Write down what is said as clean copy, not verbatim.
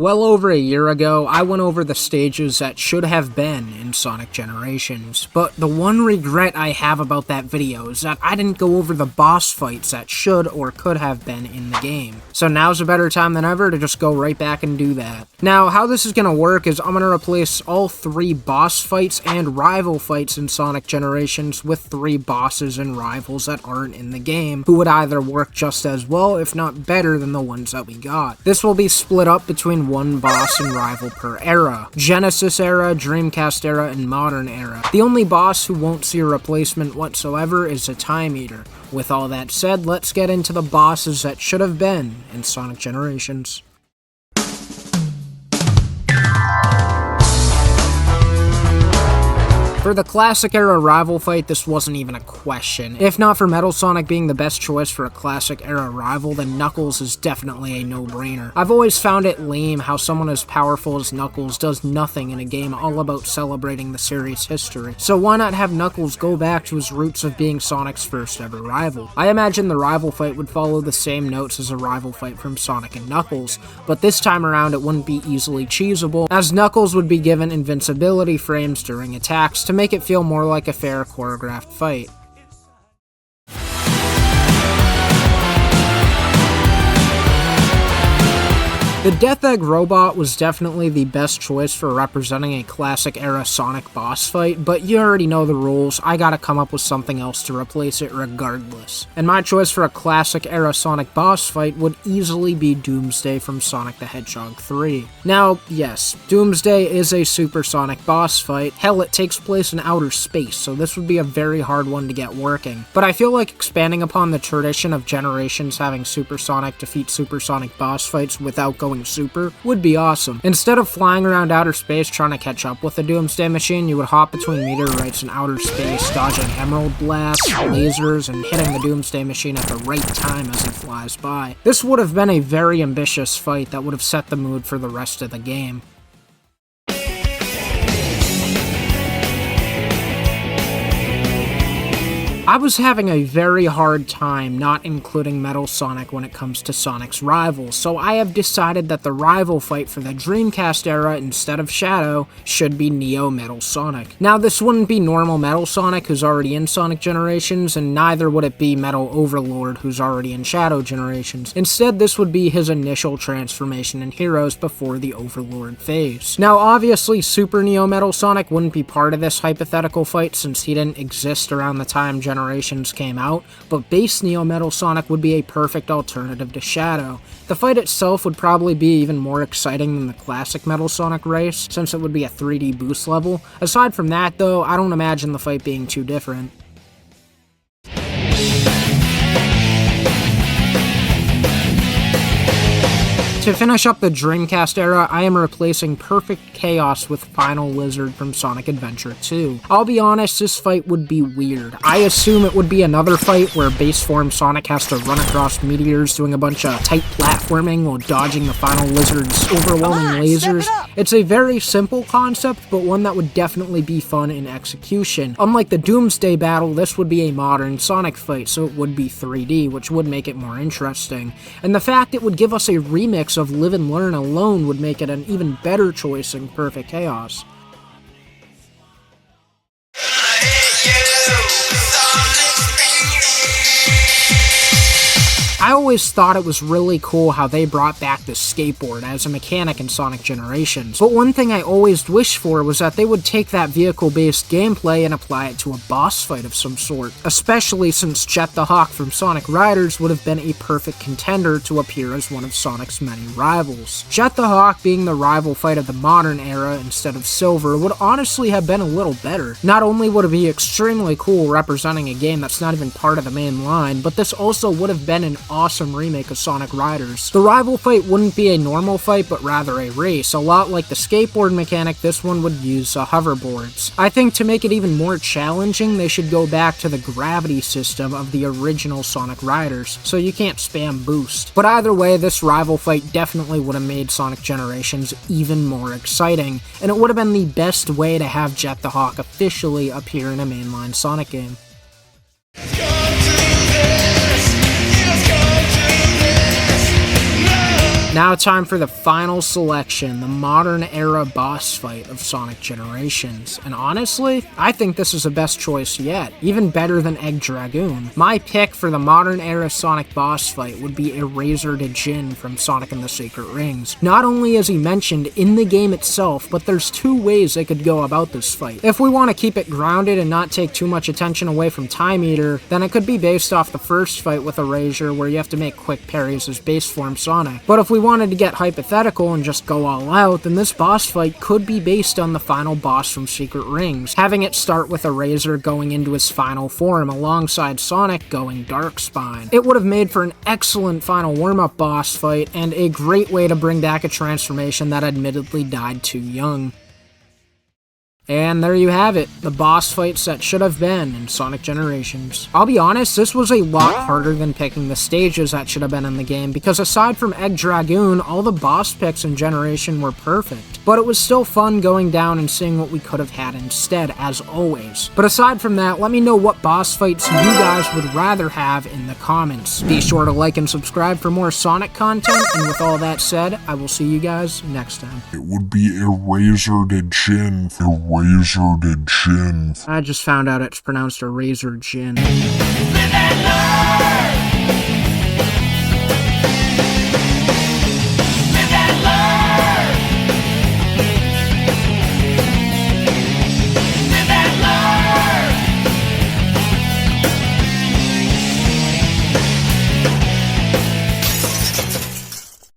Well over a year ago, I went over the stages that should have been in Sonic Generations, but the one regret I have about that video is that I didn't go over the boss fights that should or could have been in the game. So now's a better time than ever to just go right back and do that. Now, how this is going to work is I'm going to replace all 3 boss fights and rival fights in Sonic Generations with 3 bosses and rivals that aren't in the game, who would either work just as well, if not better, than the ones that we got. This will be split up between one boss and rival per era. Genesis era, Dreamcast era, and Modern era. The only boss who won't see a replacement whatsoever is a Time Eater. With all that said, let's get into the bosses that should have been in Sonic Generations. For the classic era rival fight, this wasn't even a question. If not for Metal Sonic being the best choice for a classic era rival, then Knuckles is definitely a no-brainer. I've always found it lame how someone as powerful as Knuckles does nothing in a game all about celebrating the series' history. So why not have Knuckles go back to his roots of being Sonic's first ever rival? I imagine the rival fight would follow the same notes as a rival fight from Sonic and Knuckles, but this time around it wouldn't be easily cheesable, as Knuckles would be given invincibility frames during attacks to make it feel more like a fair choreographed fight. The Death Egg Robot was definitely the best choice for representing a classic era Sonic boss fight, but you already know the rules, I gotta come up with something else to replace it regardless. And my choice for a classic era Sonic boss fight would easily be Doomsday from Sonic the Hedgehog 3. Now, yes, Doomsday is a supersonic boss fight. Hell, it takes place in outer space, so this would be a very hard one to get working. But I feel like expanding upon the tradition of Generations having Supersonic defeat Supersonic boss fights without going super would be awesome. Instead of flying around outer space trying to catch up with the Doomsday machine, you would hop between meteorites in outer space, dodging emerald blasts, lasers, and hitting the Doomsday machine at the right time as it flies by. This would have been a very ambitious fight that would have set the mood for the rest of the game. I was having a very hard time not including Metal Sonic when it comes to Sonic's rivals, so I have decided that the rival fight for the Dreamcast era instead of Shadow should be Neo Metal Sonic. Now, this wouldn't be normal Metal Sonic, who's already in Sonic Generations, and neither would it be Metal Overlord, who's already in Shadow Generations. Instead, this would be his initial transformation in Heroes before the Overlord phase. Now, obviously, Super Neo Metal Sonic wouldn't be part of this hypothetical fight since he didn't exist around the time Generations came out, but base Neo Metal Sonic would be a perfect alternative to Shadow. The fight itself would probably be even more exciting than the classic Metal Sonic race, since it would be a 3D boost level. Aside from that though, I don't imagine the fight being too different. To finish up the Dreamcast era, I am replacing Perfect Chaos with Finalhazard from Sonic Adventure 2. I'll be honest, this fight would be weird. I assume it would be another fight where base form Sonic has to run across meteors doing a bunch of tight platforming while dodging the Finalhazard's overwhelming lasers. It's a very simple concept, but one that would definitely be fun in execution. Unlike the Doomsday battle, this would be a modern Sonic fight, so it would be 3D, which would make it more interesting. And the fact it would give us a remix of Live and Learn alone would make it an even better choice than Perfect Chaos. I always thought it was really cool how they brought back the skateboard as a mechanic in Sonic Generations, but one thing I always wished for was that they would take that vehicle-based gameplay and apply it to a boss fight of some sort, especially since Jet the Hawk from Sonic Riders would have been a perfect contender to appear as one of Sonic's many rivals. Jet the Hawk being the rival fight of the modern era instead of Silver would honestly have been a little better. Not only would it be extremely cool representing a game that's not even part of the main line, but this also would have been an awesome remake of Sonic Riders. The rival fight wouldn't be a normal fight, but rather a race. A lot like the skateboard mechanic, this one would use hoverboards. I think to make it even more challenging, they should go back to the gravity system of the original Sonic Riders, so you can't spam boost. But either way, this rival fight definitely would have made Sonic Generations even more exciting, and it would have been the best way to have Jet the Hawk officially appear in a mainline Sonic game. Now time for the final selection, the modern era boss fight of Sonic Generations. And honestly, I think this is the best choice yet, even better than Egg Dragoon. My pick for the modern era Sonic boss fight would be Eraser to Jin from Sonic and the Secret Rings. Not only is he mentioned in the game itself, but there's two ways they could go about this fight. If we want to keep it grounded and not take too much attention away from Time Eater, then it could be based off the first fight with Eraser where you have to make quick parries as base form Sonic. But if we wanted to get hypothetical and just go all out, then this boss fight could be based on the final boss from Secret Rings, having it start with Eraser going into his final form alongside Sonic going Darkspine. It would have made for an excellent final warm-up boss fight and a great way to bring back a transformation that admittedly died too young. And there you have it, the boss fights that should have been in Sonic Generations. I'll be honest, this was a lot harder than picking the stages that should have been in the game, because aside from Egg Dragoon, all the boss picks in Generation were perfect. But it was still fun going down and seeing what we could have had instead, as always. But aside from that, let me know what boss fights you guys would rather have in the comments. Be sure to like and subscribe for more Sonic content, and with all that said, I will see you guys next time. It would be Eraser to Jin. Eraser to Jin. I just found out it's pronounced Eraser Jin. Live and learn!